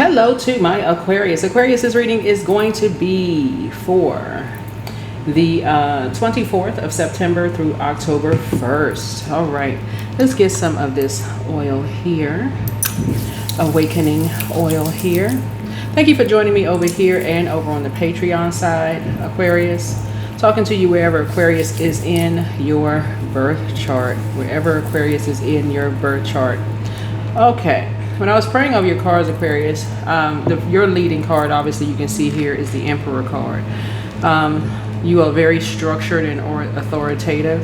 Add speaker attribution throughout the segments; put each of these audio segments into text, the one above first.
Speaker 1: Hello to my Aquarius. Aquarius's reading is going to be for the 24th of September through October 1st. All right, let's get some of this oil here. Awakening oil here. Thank you for joining me over here and over on the Patreon side, Aquarius. Talking to you wherever Aquarius is in your birth chart. Wherever Aquarius is in your birth chart. Okay. When I was praying over your cards, Aquarius, your leading card, obviously you can see here, is the Emperor card. You are very structured and authoritative.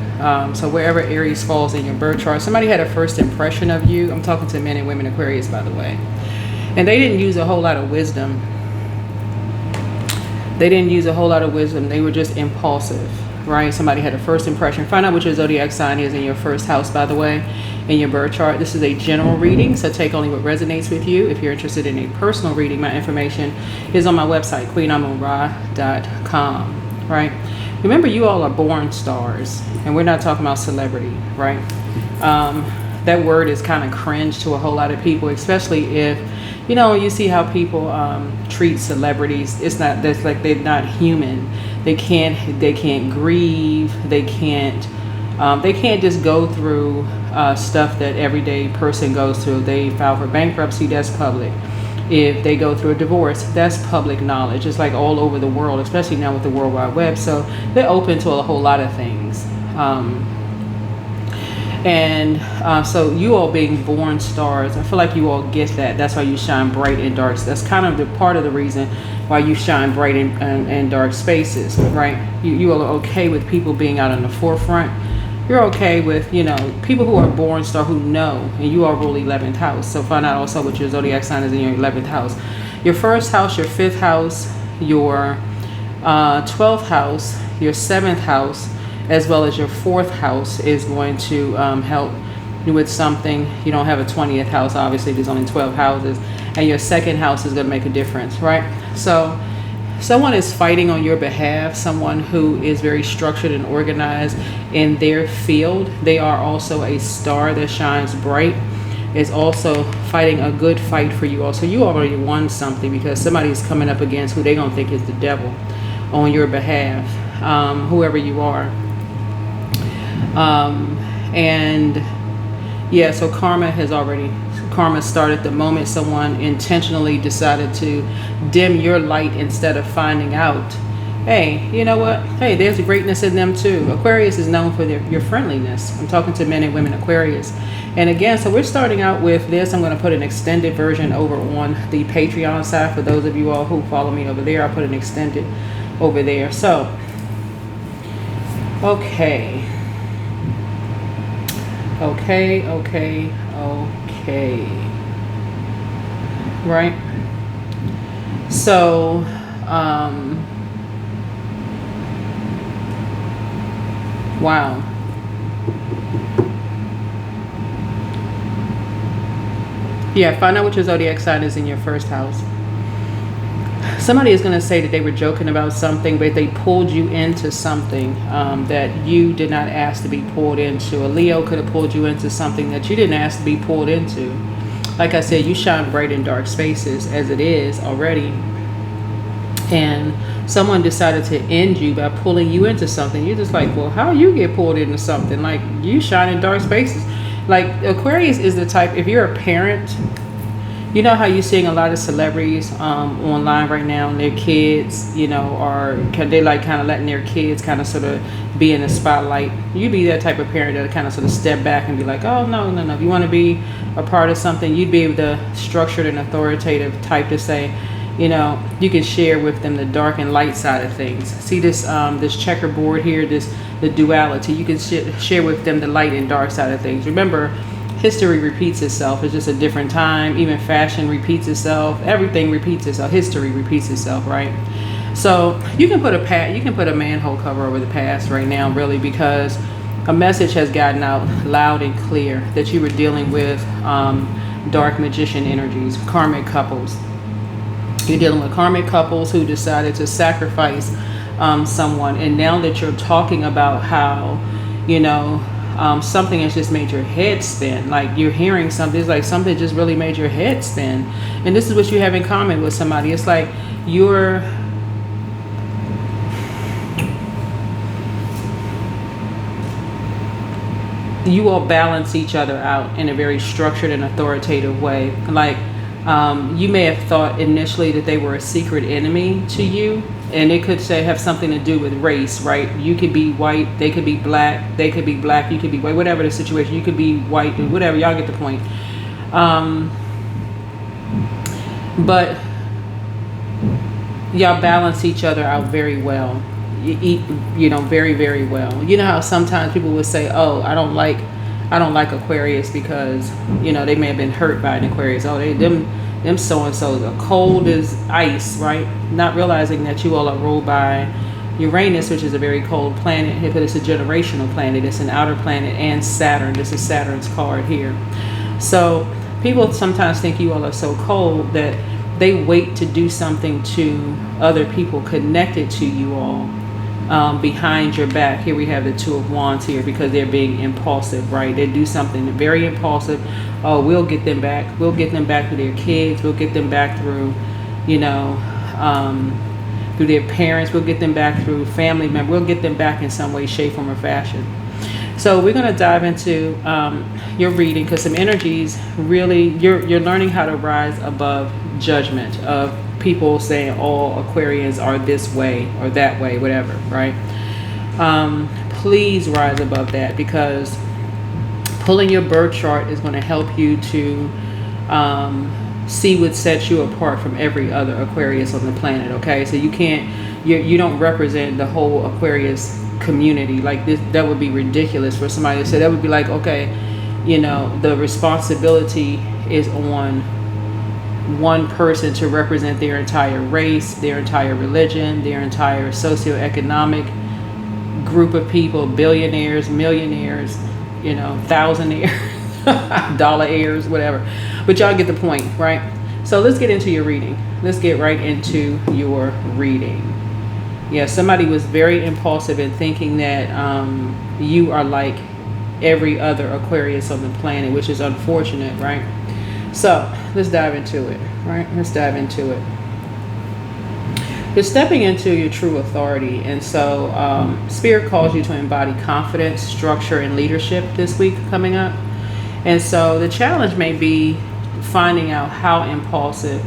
Speaker 1: So wherever Aries falls in your birth chart, somebody had a first impression of you. I'm talking to men and women Aquarius, by the way. And they didn't use a whole lot of wisdom. They were just impulsive, right? Somebody had a first impression. Find out what your zodiac sign is in your first house, by the way, in your birth chart. This is a general reading, so take only what resonates with you. If you're interested in a personal reading, my information is on my website, queenamonra.com, right? Remember, you all are born stars, and we're not talking about celebrity, right? That word is kind of cringe to a whole lot of people, especially if, you know, you see how people treat celebrities. That's like they're not human. They can't grieve. They can't just go through stuff that everyday person goes through. They file for bankruptcy, that's public. If they go through a divorce, that's public knowledge. It's like all over the world, especially now with the World Wide Web. So they're open to a whole lot of things. So you all being born stars, I feel like you all get that. That's why you shine bright in dark. That's kind of the part of the reason why you shine bright in dark spaces, right? You all are okay with people being out in the forefront. You're okay with, you know, people who are born star who know, and you all rule 11th house. So find out also what your zodiac sign is in your 11th house. Your first house, your 5th house, your 12th house, your 7th house, as well as your 4th house is going to help you with something. You don't have a 20th house, obviously there's only 12 houses, and your 2nd house is going to make a difference, right? So someone is fighting on your behalf, someone who is very structured and organized in their field. They are also a star that shines bright, is also fighting a good fight for you all. So you already won something because somebody's coming up against who they don't think is the devil on your behalf, whoever you are. So karma started the moment someone intentionally decided to dim your light instead of finding out, hey, you know what? Hey, there's greatness in them too. Aquarius is known for your friendliness. I'm talking to men and women Aquarius. And again, so we're starting out with this. I'm going to put an extended version over on the Patreon side. For those of you all who follow me over there, I'll put an extended over there. So, okay. Right? So, wow. Yeah, find out what your zodiac sign is in your first house. Somebody is going to say that they were joking about something, but they pulled you into something that you did not ask to be pulled into. A Leo could have pulled you into something that you didn't ask to be pulled into. Like I said, you shine bright in dark spaces as it is already. And someone decided to end you by pulling you into something. You're just like, well, how you get pulled into something? Like, you shine in dark spaces. Like, Aquarius is the type, if you're a parent, you know how you're seeing a lot of celebrities online right now, and their kids, you know, they like kind of letting their kids kind of sort of be in the spotlight. You'd be that type of parent that kind of sort of step back and be like, oh, no. If you want to be a part of something, you'd be the structured and authoritative type to say, you know, you can share with them the dark and light side of things. See this checkerboard here, the duality. You can share with them the light and dark side of things. Remember, history repeats itself. It's just a different time. Even fashion repeats itself. Everything repeats itself. History repeats itself, right? So you can put a manhole cover over the past right now, really, because a message has gotten out loud and clear that you were dealing with dark magician energies, karmic couples. You're dealing with karmic couples who decided to sacrifice someone, and now that you're talking about how, you know, something has just made your head spin. Like you're hearing something, it's like something just really made your head spin. And this is what you have in common with somebody. It's like you all balance each other out in a very structured and authoritative way. Like you may have thought initially that they were a secret enemy to you, and it could have something to do with race, right? You could be white, they could be black, they could be black, you could be white, whatever the situation, you could be white, whatever, y'all get the point. But y'all balance each other out very well. You eat, very, very well. You know how sometimes people would say, oh, I don't like Aquarius because, they may have been hurt by an Aquarius. Oh, them so-and-sos are cold as ice, right? Not realizing that you all are ruled by Uranus, which is a very cold planet, but it's a generational planet. It's an outer planet, and Saturn. This is Saturn's card here. So people sometimes think you all are so cold that they wait to do something to other people connected to you all. Behind your back. Here we have the Two of Wands here because they're being impulsive, right? They do something very impulsive. Oh, we'll get them back. We'll get them back through their kids. We'll get them back through, through their parents. We'll get them back through family members. We'll get them back in some way, shape, form, or fashion. So we're going to dive into your reading because some energies really, you're learning how to rise above judgment of people saying all Aquarians are this way or that way, whatever, right? Please rise above that, because pulling your birth chart is going to help you to see what sets you apart from every other Aquarius on the planet, okay? So you don't represent the whole Aquarius community like this. That would be ridiculous for somebody to say. That would be like, okay, the responsibility is on one person to represent their entire race, their entire religion, their entire socioeconomic group of people, billionaires, millionaires, thousandaires, dollar-aires, whatever. But y'all get the point, right? So let's get into your reading. Let's get right into your reading. Yeah, somebody was very impulsive in thinking that you are like every other Aquarius on the planet, which is unfortunate, right? So let's dive into it, right? Let's dive into it. You're stepping into your true authority. And so Spirit calls you to embody confidence, structure, and leadership this week coming up. And so the challenge may be finding out how impulsive,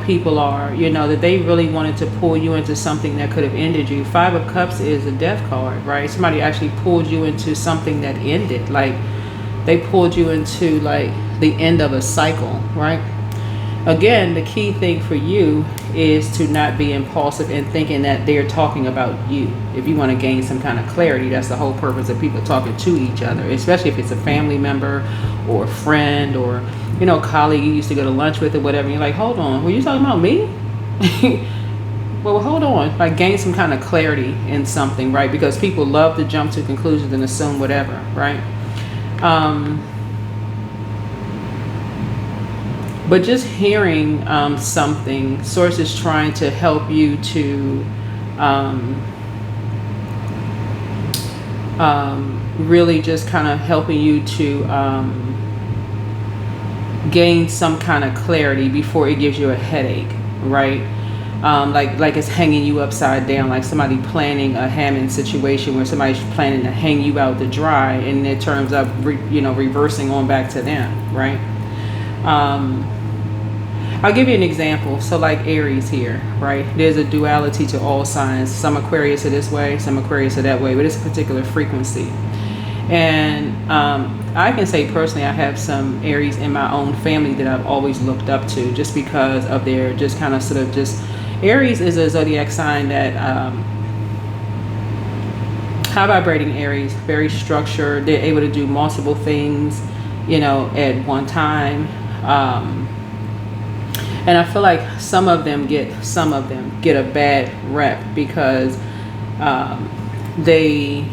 Speaker 1: people are, that they really wanted to pull you into something that could have ended you. 5 of Cups is a death card, right? Somebody actually pulled you into something that ended. Like they pulled you into like the end of a cycle, right? Again, the key thing for you is to not be impulsive in thinking that they're talking about you. If you want to gain some kind of clarity, that's the whole purpose of people talking to each other, especially if it's a family member or a friend or, colleague you used to go to lunch with or whatever. You're like, hold on, were you talking about me? Well, hold on. Like gain some kind of clarity in something, right? Because people love to jump to conclusions and assume whatever, right? But just hearing something, Source is trying to help you to really just kind of helping you to gain some kind of clarity before it gives you a headache, right? Like it's hanging you upside down, like somebody planning a Hammond situation where somebody's planning to hang you out to dry, and it turns up, reversing on back to them, right? I'll give you an example. So like Aries here, right? There's a duality to all signs. Some Aquarius are this way, some Aquarius are that way, but it's a particular frequency. And I can say personally, I have some Aries in my own family that I've always looked up to just because of their just kind of sort of just, Aries is a zodiac sign that high vibrating Aries, very structured. They're able to do multiple things, at one time. And I feel like some of them get a bad rep because they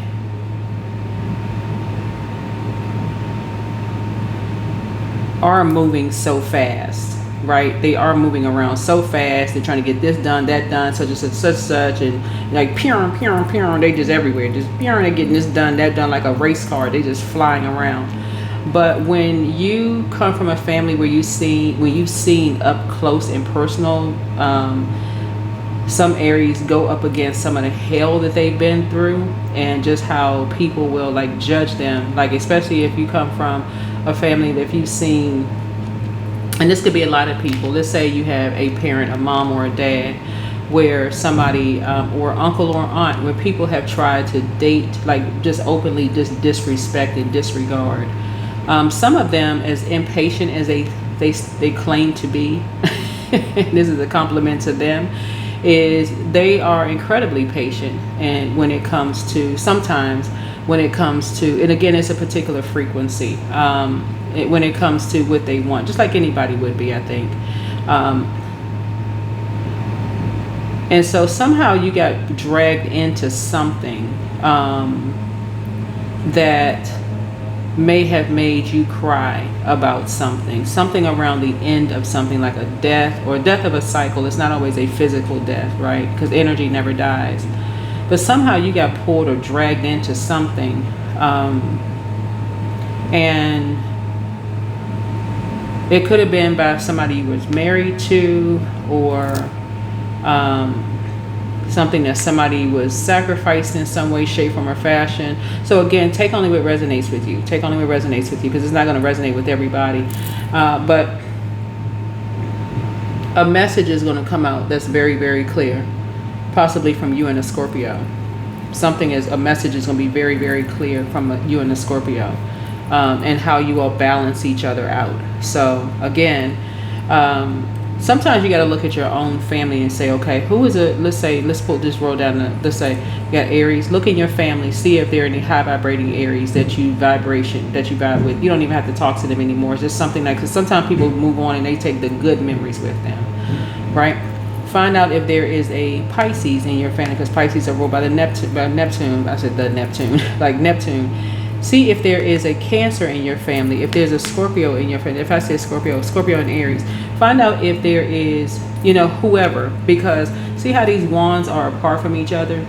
Speaker 1: are moving so fast, right? They are moving around so fast. They're trying to get this done, that done, such and such, and like pew, they just everywhere, just pew, they're getting this done, that done, like a race car. They just flying around. But when you come from a family where you've seen up close and personal, some Aries go up against some of the hell that they've been through, and just how people will like judge them, like especially if you come from a family that if you've seen, and this could be a lot of people, let's say you have a parent, a mom or a dad, where somebody or uncle or aunt, where people have tried to date, like just openly just disrespect and disregard. Some of them, as impatient as they claim to be, this is a compliment to them, is they are incredibly patient. And when it comes to, sometimes when it comes to, and again, it's a particular frequency, when it comes to what they want, just like anybody would be, I think. And so somehow you got dragged into something that may have made you cry about something around the end of something, like a death or death of a cycle. It's not always a physical death, right? Because energy never dies. But somehow you got pulled or dragged into something. And it could have been by somebody you was married to, or something that somebody was sacrificed in some way, shape, form, or fashion. So again, take only what resonates with you. Take only what resonates with you, because it's not going to resonate with everybody. But a message is going to come out that's very, very clear, possibly from you and a Scorpio. A message is going to be very, very clear from you and a Scorpio, and how you all balance each other out. So again, sometimes you got to look at your own family and say, okay, who is let's put this roll down. Let's say you got Aries. Look in your family, see if there are any high vibrating Aries that you vibe with. You don't even have to talk to them anymore. It's just something like, because sometimes people move on and they take the good memories with them, right? Find out if there is a Pisces in your family, because Pisces are ruled by Neptune. I said the Neptune, like Neptune. See if there is a Cancer in your family, if there's a Scorpio in your family. If I say Scorpio and Aries, find out if there is, whoever, because see how these wands are apart from each other?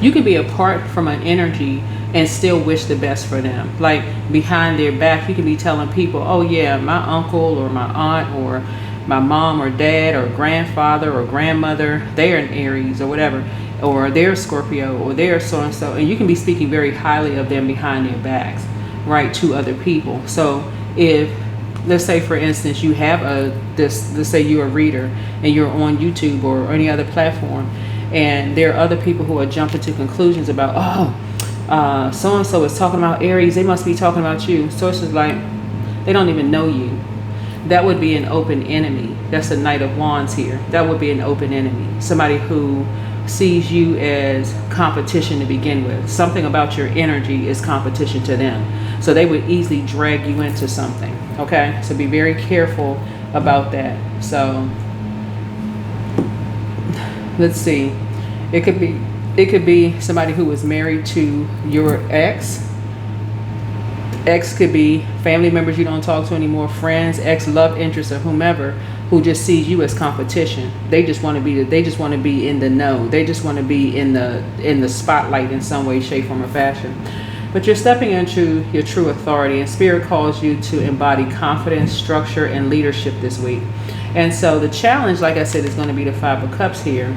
Speaker 1: You can be apart from an energy and still wish the best for them. Like behind their back, you can be telling people, oh yeah, my uncle or my aunt or my mom or dad or grandfather or grandmother, they're an Aries or whatever, or they're Scorpio, or they're so-and-so, and you can be speaking very highly of them behind their backs, right, to other people. So if, let's say for instance, you have let's say you're a reader and you're on YouTube or any other platform, and there are other people who are jumping to conclusions about, so-and-so is talking about Aries, they must be talking about you. So it's just like, they don't even know you. That would be an open enemy. That's the Knight of Wands here. That would be an open enemy. Somebody who sees you as competition to begin with. Something about your energy is competition to them. So they would easily drag you into something. Okay? So be very careful about that. So let's see. It could be somebody who was married to your ex. Ex could be family members you don't talk to anymore, friends, ex love interest, or whomever, who just sees you as competition. They just want to be in the know. They just want to be in the spotlight in some way, shape, form, or fashion. But you're stepping into your true authority, and Spirit calls you to embody confidence, structure, and leadership this week. And so the challenge, like I said, is going to be the Five of Cups here.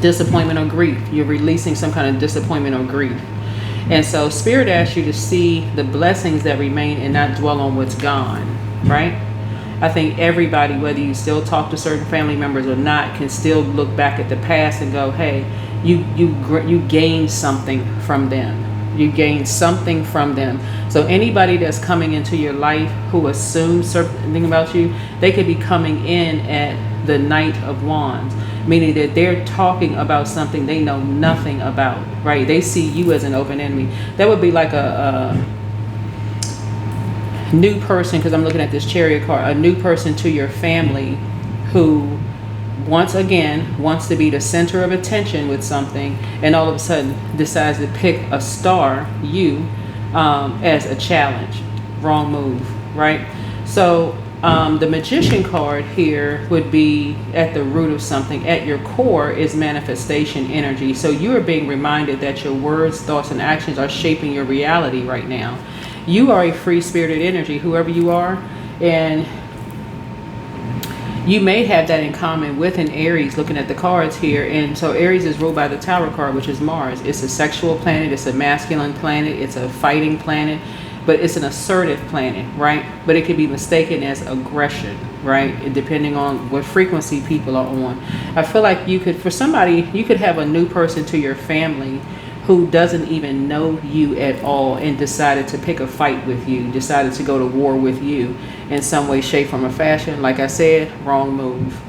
Speaker 1: Disappointment or grief. You're releasing some kind of disappointment or grief. And so Spirit asks you to see the blessings that remain and not dwell on what's gone, right? I think everybody, whether you still talk to certain family members or not, can still look back at the past and go, hey, you gained something from them. You gained something from them. So anybody that's coming into your life who assumes something about you, they could be coming in at the Knight of Wands, meaning that they're talking about something they know nothing about, right? They see you as an open enemy. That would be like a new person, because I'm looking at this Chariot card, a new person to your family who once again wants to be the center of attention with something, and all of a sudden decides to pick a star, you, as a challenge. Wrong move, right? So The magician card here would be at the root of something. At your core is manifestation energy. So you are being reminded that your words, thoughts, and actions are shaping your reality right now. You are a free-spirited energy, whoever you are. And you may have that in common with an Aries, looking at the cards here. And so Aries is ruled by the Tower card, which is Mars. It's a sexual planet. It's a masculine planet. It's a fighting planet. But it's an assertive planet, right? But it could be mistaken as aggression, right? Depending on what frequency people are on. I feel like you could, for somebody, you could have a new person to your family who doesn't even know you at all and decided to pick a fight with you, decided to go to war with you in some way, shape, form, or fashion. Like I said, wrong move.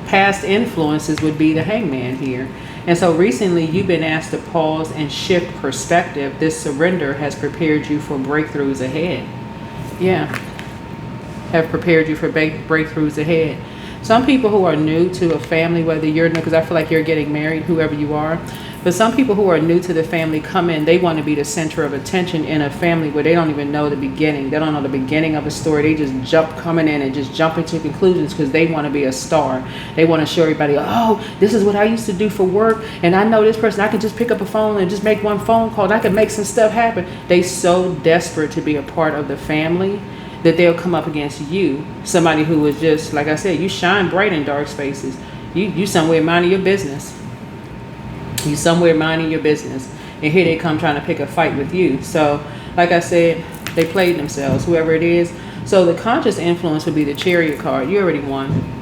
Speaker 1: Past influences would be the Hangman here. And so recently you've been asked to pause and shift perspective. This surrender has prepared you for breakthroughs ahead. Yeah, have prepared you for breakthroughs ahead. Some people who are new to a family, whether you're new, because I feel like you're getting married, whoever you are, but some people who are new to the family come in, they want to be the center of attention in a family where they don't even know the beginning. They don't know the beginning of a story. They just coming in and just jumping to conclusions because they want to be a star. They want to show everybody, oh, this is what I used to do for work. And I know this person, I can just pick up a phone and just make one phone call and I can make some stuff happen. They so desperate to be a part of the family that they'll come up against you, somebody who is just, like I said, you shine bright in dark spaces. You somewhere minding your business. You somewhere minding your business. And here they come trying to pick a fight with you. So, like I said, they played themselves, whoever it is. So the conscious influence would be the Chariot card. You already won.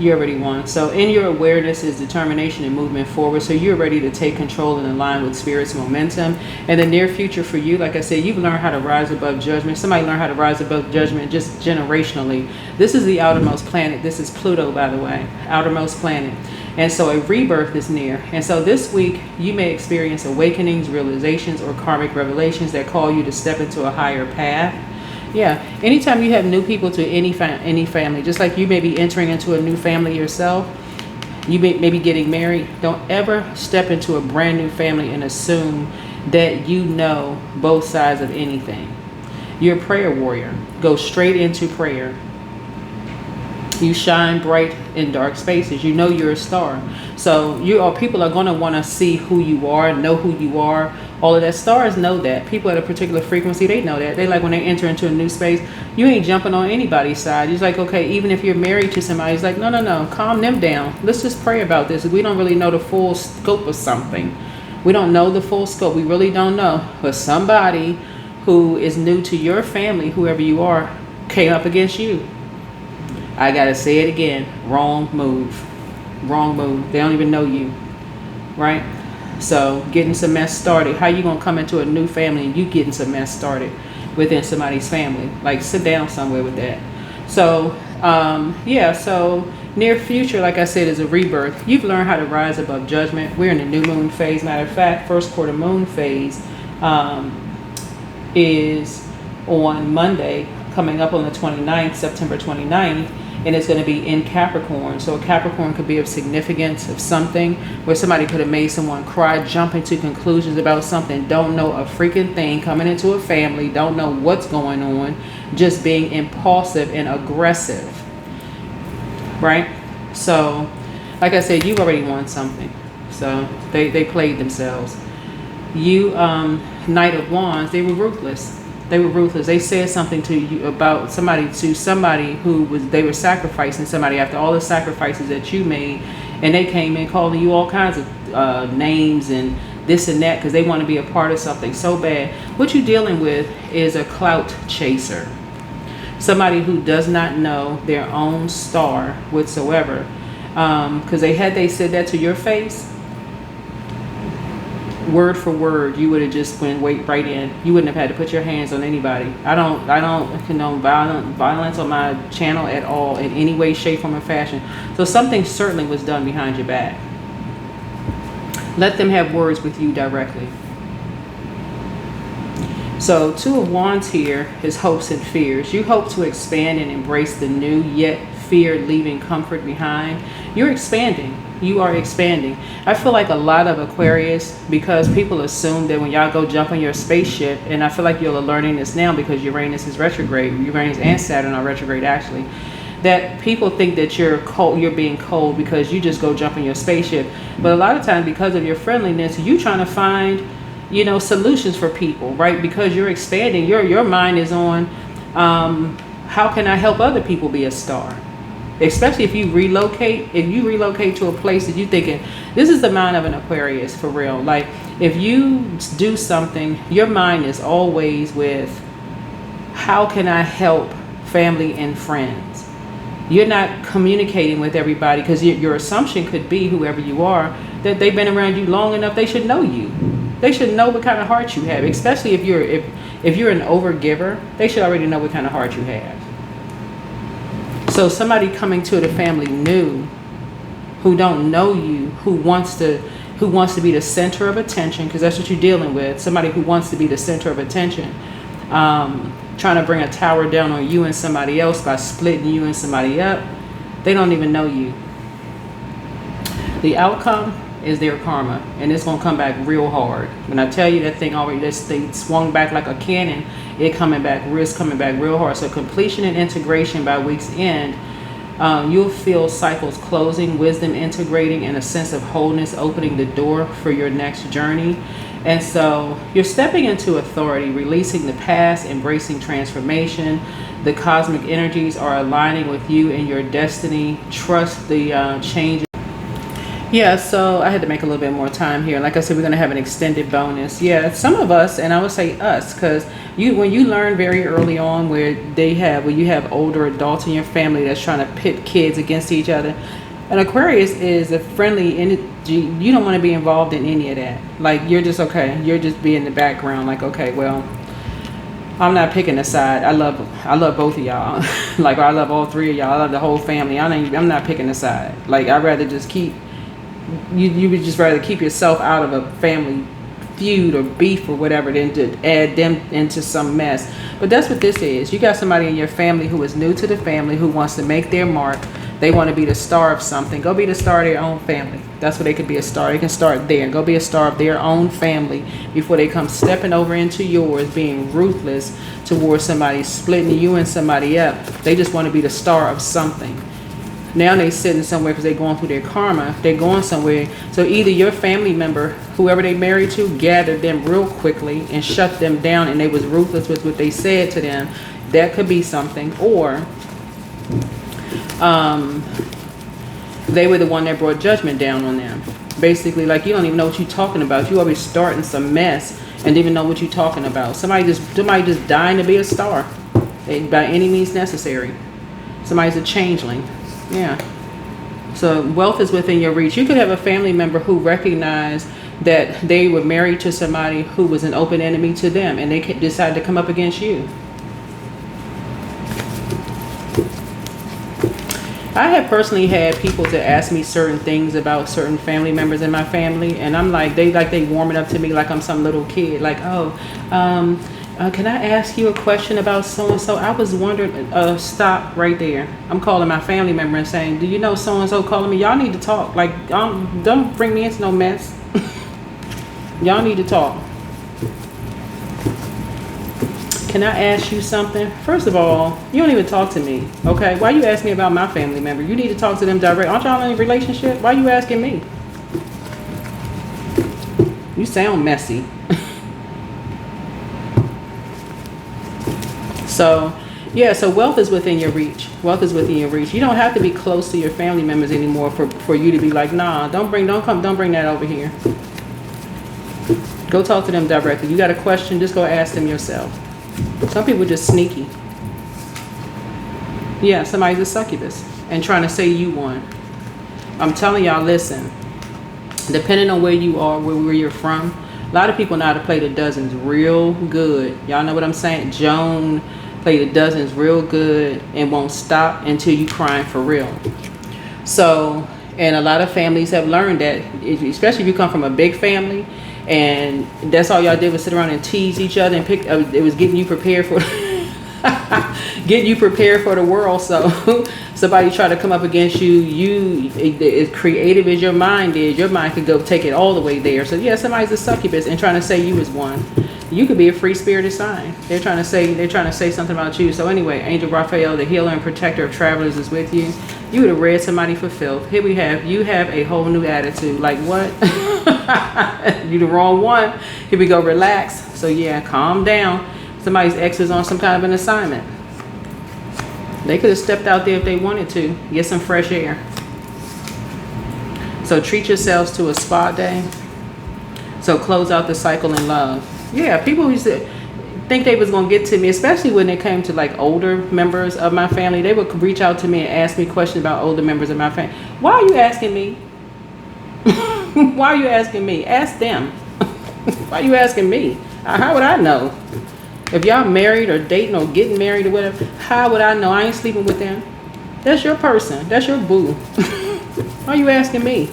Speaker 1: You already won. So in your awareness is determination and movement forward. So you're ready to take control and align with spirit's momentum. And the near future for you, like I said, you've learned how to rise above judgment. Somebody learned how to rise above judgment just generationally. This is the outermost planet. This is Pluto, by the way, outermost planet. And so a rebirth is near. And so this week you may experience awakenings, realizations, or karmic revelations that call you to step into a higher path. Yeah, anytime you have new people to any family, just like you may be entering into a new family yourself, you may be getting married, don't ever step into a brand new family and assume that you know both sides of anything. You're a prayer warrior. Go straight into prayer. You shine bright in dark spaces. You know you're a star. So people are going to want to see who you are, know who you are. All of that. Stars know that. People at a particular frequency, they know that. They like when they enter into a new space, you ain't jumping on anybody's side. It's like, okay, even if you're married to somebody, it's like, no, calm them down. Let's just pray about this. We don't really know the full scope of something. We don't know the full scope. We really don't know. But somebody who is new to your family, whoever you are, came up against you. I got to say it again. Wrong move. Wrong move. They don't even know you. Right? So getting some mess started. How you going to come into a new family and you getting some mess started within somebody's family? Like, sit down somewhere with that. So, so near future, like I said, is a rebirth. You've learned how to rise above judgment. We're in the new moon phase. Matter of fact, first quarter moon phase is on Monday, coming up on the 29th, September 29th. And it's going to be in Capricorn. So a Capricorn could be of significance of something where somebody could have made someone cry, jumping to conclusions about something, don't know a freaking thing, coming into a family, don't know what's going on, just being impulsive and aggressive. Right? So, like I said, you've already won something. So they played themselves. You, Knight of Wands, they were ruthless. They were ruthless. They said something to you about somebody who they were sacrificing somebody after all the sacrifices that you made, and they came in calling you all kinds of names and this and that because they want to be a part of something so bad. What you're dealing with is a clout chaser, somebody who does not know their own star whatsoever. Because they said that to your face, word for word, you would have just went right in. You wouldn't have had to put your hands on anybody. I don't condone violence on my channel at all in any way, shape, form, or fashion. So something certainly was done behind your back. Let them have words with you directly. So Two of Wands here is hopes and fears. You hope to expand and embrace the new, yet fear leaving comfort behind. You're expanding. You are expanding. I feel like a lot of Aquarius, because people assume that when y'all go jump on your spaceship, and I feel like you're learning this now because Uranus is retrograde. Uranus and Saturn are retrograde actually. That people think that you're cold, you're being cold because you just go jump in your spaceship. But a lot of times, because of your friendliness, you trying to find, you know, solutions for people, right? Because you're expanding. Your mind is on, how can I help other people be a star? Especially if you relocate. If you relocate to a place that you thinking, this is the mind of an Aquarius for real. Like if you do something, your mind is always with, how can I help family and friends? You're not communicating with everybody because your assumption could be, whoever you are, that they've been around you long enough, they should know you. They should know what kind of heart you have. Especially if you're an overgiver, they should already know what kind of heart you have. So somebody coming to the family new, who don't know you, who wants to be the center of attention, because that's what you're dealing with. Somebody who wants to be the center of attention, trying to bring a tower down on you and somebody else by splitting you and somebody up. They don't even know you. The outcome is their karma, and it's gonna come back real hard. When I tell you that thing already, this thing swung back like a cannon, it's coming back real hard. So completion and integration by week's end, you'll feel cycles closing, wisdom integrating, and a sense of wholeness opening the door for your next journey. And so you're stepping into authority, releasing the past, embracing transformation. The cosmic energies are aligning with you and your destiny. Trust the change. Yeah, so I had to make a little bit more time here. Like I said, we're going to have an extended bonus. Yeah, some of us, and I would say us, because when you learn very early on where you have older adults in your family that's trying to pit kids against each other. An Aquarius is a friendly energy. You don't want to be involved in any of that. Like, you're just okay. You're just be in the background. Like, okay, well, I'm not picking a side. I love both of y'all. Like, I love all three of y'all. I love the whole family. I'm not picking a side. Like, I'd rather just keep. You would just rather keep yourself out of a family feud or beef or whatever than to add them into some mess. But that's what this is. You got somebody in your family who is new to the family, who wants to make their mark. They want to be the star of something. Go be the star of their own family. That's where they could be a star. They can start there. Go be a star of their own family before they come stepping over into yours, being ruthless towards somebody, splitting you and somebody up. They just want to be the star of something. Now they sitting somewhere because they're going through their karma. They're going somewhere. So either your family member, whoever they married to, gathered them real quickly and shut them down, and they was ruthless with what they said to them. That could be something. Or they were the one that brought judgment down on them. Basically, like, you don't even know what you're talking about. You always starting some mess and didn't even know what you're talking about. Somebody just dying to be a star by any means necessary. Somebody's a changeling. Yeah. So wealth is within your reach. You could have a family member who recognized that they were married to somebody who was an open enemy to them, and they decided to come up against you. I have personally had people to ask me certain things about certain family members in my family, and I'm like, they warming up to me like I'm some little kid. Like, can I ask you a question about so-and-so? I was wondering, stop right there. I'm calling my family member and saying, do you know so-and-so calling me? Y'all need to talk. Like, don't bring me into no mess. Y'all need to talk. Can I ask you something? First of all, you don't even talk to me, okay? Why you ask me about my family member? You need to talk to them direct. Aren't y'all in a relationship? Why you asking me? You sound messy. So, yeah, so wealth is within your reach. Wealth is within your reach. You don't have to be close to your family members anymore for you to be like, nah, don't bring that over here. Go talk to them directly. You got a question, just go ask them yourself. Some people just sneaky. Yeah, somebody's a succubus and trying to say you won. I'm telling y'all, listen, depending on where you are, where you're from, a lot of people know how to play the dozens real good. Y'all know what I'm saying? Joan played the dozens real good and won't stop until you crying for real. So, and a lot of families have learned that, especially if you come from a big family, and that's all y'all did was sit around and tease each other and pick. It was getting you prepared for getting you prepared for the world. So somebody try to come up against you, as creative as your mind is, your mind could go take it all the way there. So yeah, somebody's a succubus and trying to say you was one. You could be a free spirited sign. They're trying to say something about you. So anyway, Angel Raphael, the healer and protector of travelers, is with you. You would have read somebody for filth. Here we have, you have a whole new attitude. Like what? You the wrong one. Here we go, relax. So yeah, calm down. Somebody's ex is on some kind of an assignment. They could have stepped out there if they wanted to. Get some fresh air. So treat yourselves to a spa day. So close out the cycle in love. Yeah, people used to think they was going to get to me, especially when it came to like older members of my family. They would reach out to me and ask me questions about older members of my family. Why are you asking me? Why are you asking me? Ask them. Why are you asking me? How would I know? If y'all married or dating or getting married or whatever, how would I know? I ain't sleeping with them. That's your person. That's your boo. Why are you asking me?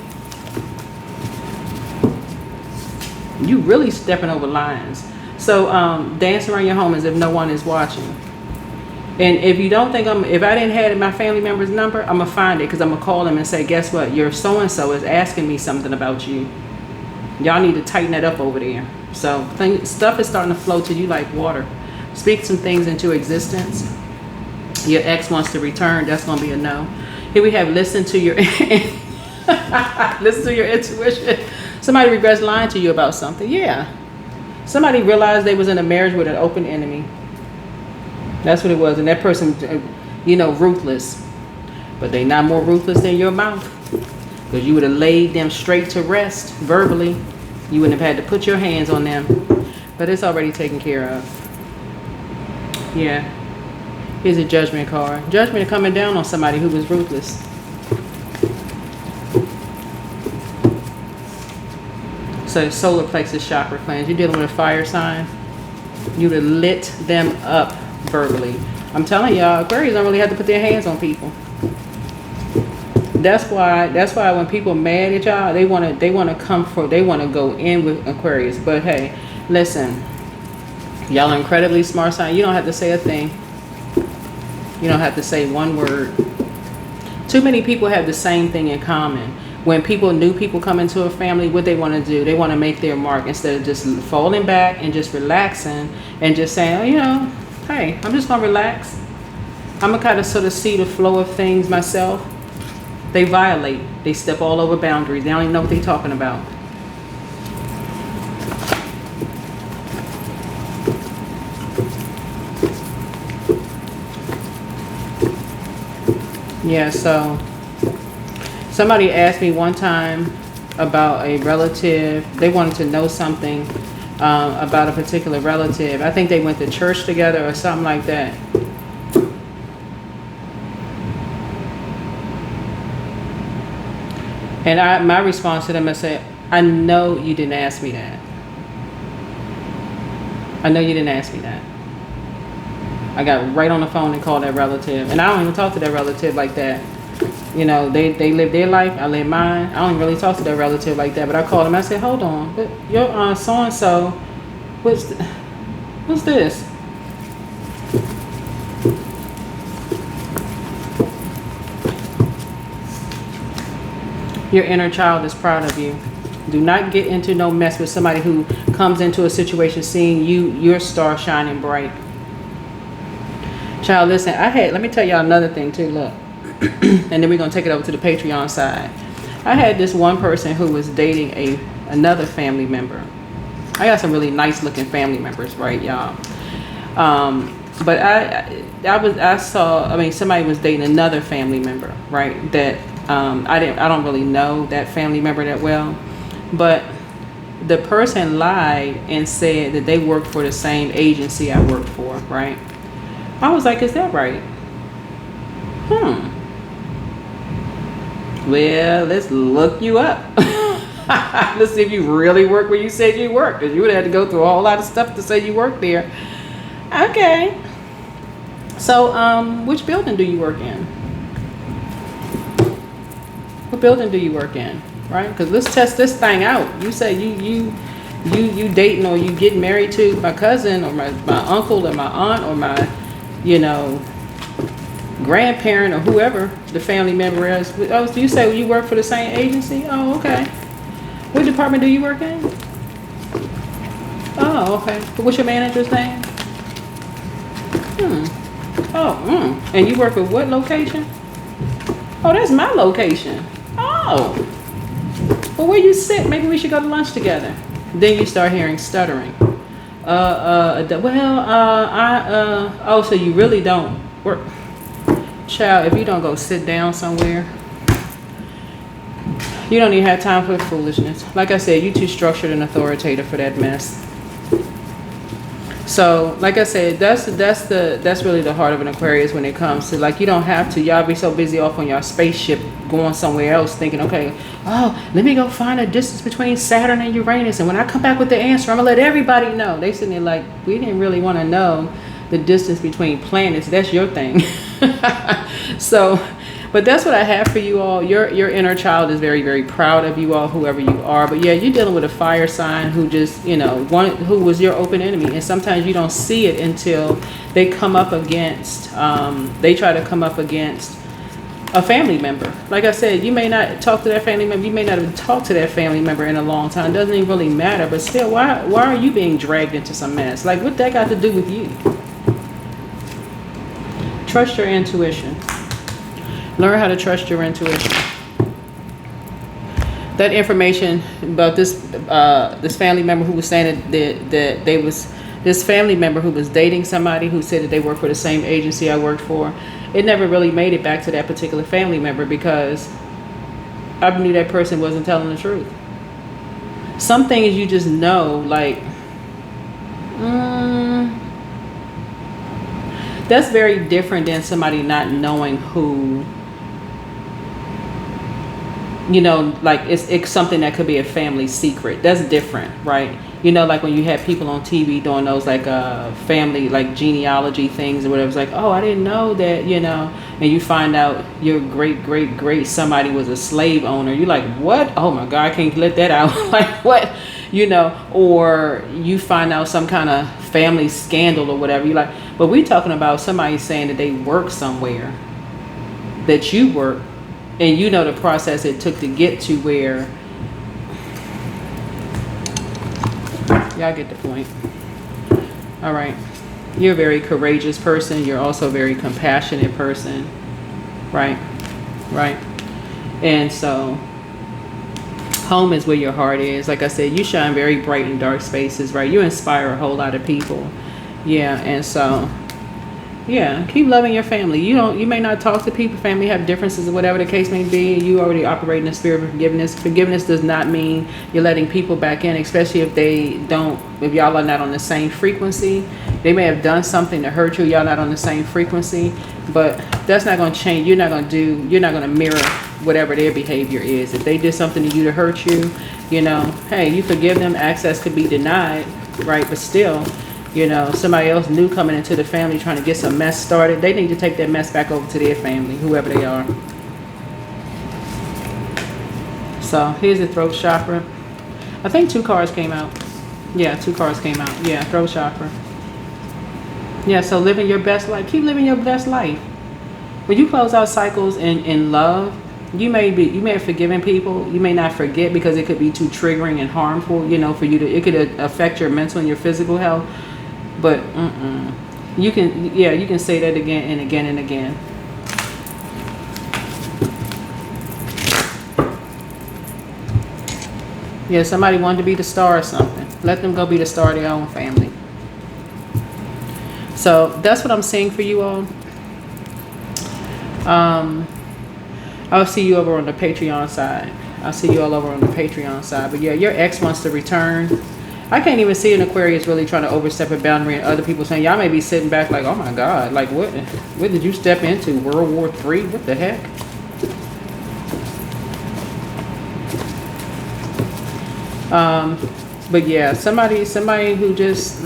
Speaker 1: You really stepping over lines. So dance around your home as if no one is watching. And if you don't think if I didn't have my family member's number, I'm gonna find it, because I'm gonna call them and say, guess what? Your so-and-so is asking me something about you. Y'all need to tighten that up over there. So stuff is starting to flow to you like water. Speak some things into existence. Your ex wants to return. That's gonna be a no. Here we have listen to your listen to your intuition. Somebody regrets lying to you about something. Yeah. Somebody realized they was in a marriage with an open enemy. That's what it was. And that person, ruthless. But they not more ruthless than your mouth. Because you would have laid them straight to rest verbally. You wouldn't have had to put your hands on them. But it's already taken care of. Yeah. Here's a judgment card. Judgment coming down on somebody who was ruthless. So solar plexus chakra cleanse. You're dealing with a fire sign. You would have lit them up verbally. I'm telling y'all, Aquarius don't really have to put their hands on people. That's why when people mad at y'all, they want to go in with Aquarius. But hey, listen, y'all are incredibly smart sign. You don't have to say a thing. You don't have to say one word. Too many people have the same thing in common. When new people come into a family, what they want to do, they want to make their mark instead of just falling back and just relaxing and just saying, hey, I'm just going to relax. I'm going to kind of sort of see the flow of things myself. They violate. They step all over boundaries. They don't even know what they're talking about. Yeah, so somebody asked me one time about a relative. They wanted to know something about a particular relative. I think they went to church together or something like that. And my response to them, I said, I know you didn't ask me that. I know you didn't ask me that. I got right on the phone and called that relative. And I don't even talk to that relative like that. They live their life, I live mine. I don't really talk to that relative like that. But I called him, I said, hold on, your so-and-so, what's this? Your inner child is proud of you. Do not get into no mess with somebody who comes into a situation seeing your star shining bright. Child, listen, let me tell y'all another thing too, look. And then we're going to take it over to the Patreon side. I had this one person who was dating another family member. I got some really nice looking family members, right, y'all? But somebody was dating another family member, right? That I don't really know that family member that well, but the person lied and said that they worked for the same agency I worked for, right? I was like, is that right? Well, let's look you up. Let's see if you really work where you said you worked, because you would have had to go through a whole lot of stuff to say you worked there. Okay. So, which building do you work in? What building do you work in? Right? Because let's test this thing out. You say you you dating or you getting married to my cousin or my uncle or my aunt or my, grandparent or whoever the family member is. Oh, do you say you work for the same agency? Oh, okay. What department do you work in? Oh, okay. What's your manager's name? Oh, and you work at what location? Oh, that's my location. Oh. Well, where you sit? Maybe we should go to lunch together. Then you start hearing stuttering. Oh, so you really don't work. Child, if you don't go sit down somewhere, you don't even have time for the foolishness. Like I said, you too structured and authoritative for that mess. So, like I said, that's really the heart of an Aquarius when it comes to, like, you don't have to. Y'all be so busy off on your spaceship going somewhere else thinking, okay, oh, let me go find a distance between Saturn and Uranus. And when I come back with the answer, I'm going to let everybody know. They sitting there like, we didn't really want to know the distance between planets. That's your thing. So, but that's what I have for you all. Your inner child is very, very proud of you all, whoever you are. But yeah, you're dealing with a fire sign who just, who was your open enemy. And sometimes you don't see it until they come up against, they try to come up against a family member. Like I said, you may not talk to that family member. You may not have talked to that family member in a long time. It doesn't even really matter. But still, why are you being dragged into some mess? Like, what that got to do with you? Trust your intuition. Learn how to trust your intuition. That information about this family member who was saying that they was this family member who was dating somebody who said that they worked for the same agency I worked for, it never really made it back to that particular family member because I knew that person wasn't telling the truth. Some things you just know, like, that's very different than somebody not knowing who, like it's something that could be a family secret. That's different, right? Like when you have people on TV doing those like family, like genealogy things or whatever. It's like, oh, I didn't know that, and you find out your great somebody was a slave owner. You're like, what? Oh my God, I can't let that out. Like what? Or you find out some kind of family scandal or whatever. You're like, but we talking about somebody saying that they work somewhere, that you work, and the process it took to get to where. Y'all get the point. All right. You're a very courageous person. You're also a very compassionate person. Right. And so home is where your heart is. Like I said, you shine very bright in dark spaces, right? You inspire a whole lot of people. Yeah, and so yeah, keep loving your family. You may not talk to people, family have differences or whatever the case may be. You already operate in the spirit of forgiveness. Forgiveness does not mean you're letting people back in, especially if y'all are not on the same frequency. They may have done something to hurt you, y'all not on the same frequency, but that's not going to change. You're not going to mirror whatever their behavior is. If they did something to you to hurt you, hey, you forgive them, access could be denied, right? But still, somebody else new coming into the family trying to get some mess started, they need to take that mess back over to their family, whoever they are. So here's the throat chakra. I think 2 cards came out. Yeah, 2 cards came out. Yeah, throat chakra. Yeah, so living your best life. Keep living your best life. When you close out cycles in love, you may have forgiven people. You may not forget because it could be too triggering and harmful, for you to, it could affect your mental and your physical health. But you can say that again and again and again. Yeah, somebody wanted to be the star or something. Let them go be the star of their own family. So that's what I'm saying for you all. I'll see you over on the Patreon side. I'll see you all over on the Patreon side. But yeah, your ex wants to return. I can't even see an Aquarius really trying to overstep a boundary and other people saying, y'all may be sitting back like, oh my God, like what did you step into? World War III? What the heck? But yeah, somebody who just,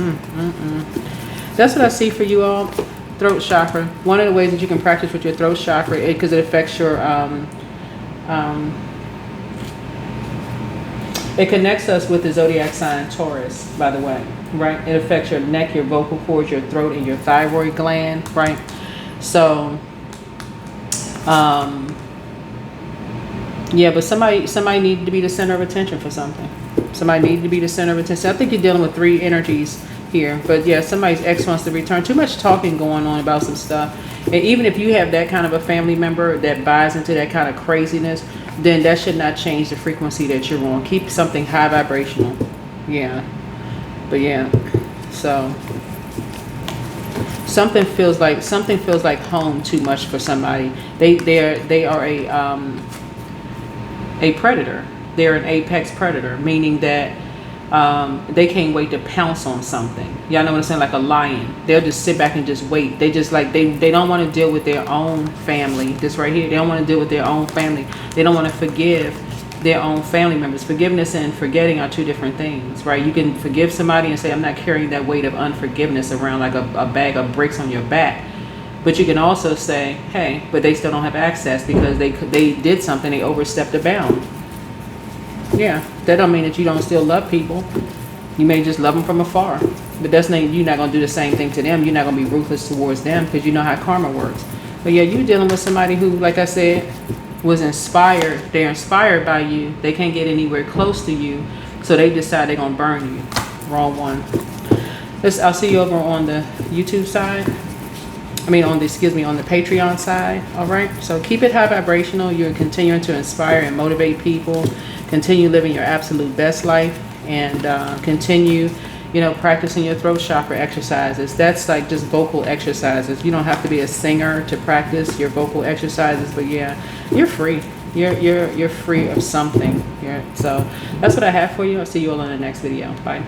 Speaker 1: that's what I see for you all. Throat chakra. One of the ways that you can practice with your throat chakra, because it affects your It connects us with the zodiac sign Taurus, by the way, right? It affects your neck, your vocal cords, your throat, and your thyroid gland, right? So, yeah, but somebody needed to be the center of attention for something. Somebody needed to be the center of attention. I think you're dealing with 3 energies here, but yeah, somebody's ex wants to return. Too much talking going on about some stuff. And even if you have that kind of a family member that buys into that kind of craziness, then that should not change the frequency that you're on. Keep something high vibrational. Yeah. But yeah. So something feels like home too much for somebody. They are a predator. They're an apex predator, meaning that they can't wait to pounce on something. Y'all know what I'm saying? Like a lion. They'll just sit back and just wait. They just like, they don't want to deal with their own family. This right here. They don't want to deal with their own family. They don't want to forgive their own family members. Forgiveness and forgetting are 2 different things, right? You can forgive somebody and say, I'm not carrying that weight of unforgiveness around like a bag of bricks on your back. But you can also say, hey, but they still don't have access because they did something, they overstepped a bound. Yeah, that don't mean that you don't still love people. You may just love them from afar. But that's not, you're not going to do the same thing to them. You're not going to be ruthless towards them because you know how karma works. But yeah, you're dealing with somebody who, like I said, was inspired. They're inspired by you. They can't get anywhere close to you. So they decide they're going to burn you. Wrong one. I'll see you over on the YouTube side. On the Patreon side. All right. So keep it high vibrational. You're continuing to inspire and motivate people. Continue living your absolute best life, and continue, practicing your throat chakra exercises. That's like just vocal exercises. You don't have to be a singer to practice your vocal exercises, but yeah, you're free. You're free of something. So that's what I have for you. I'll see you all in the next video. Bye.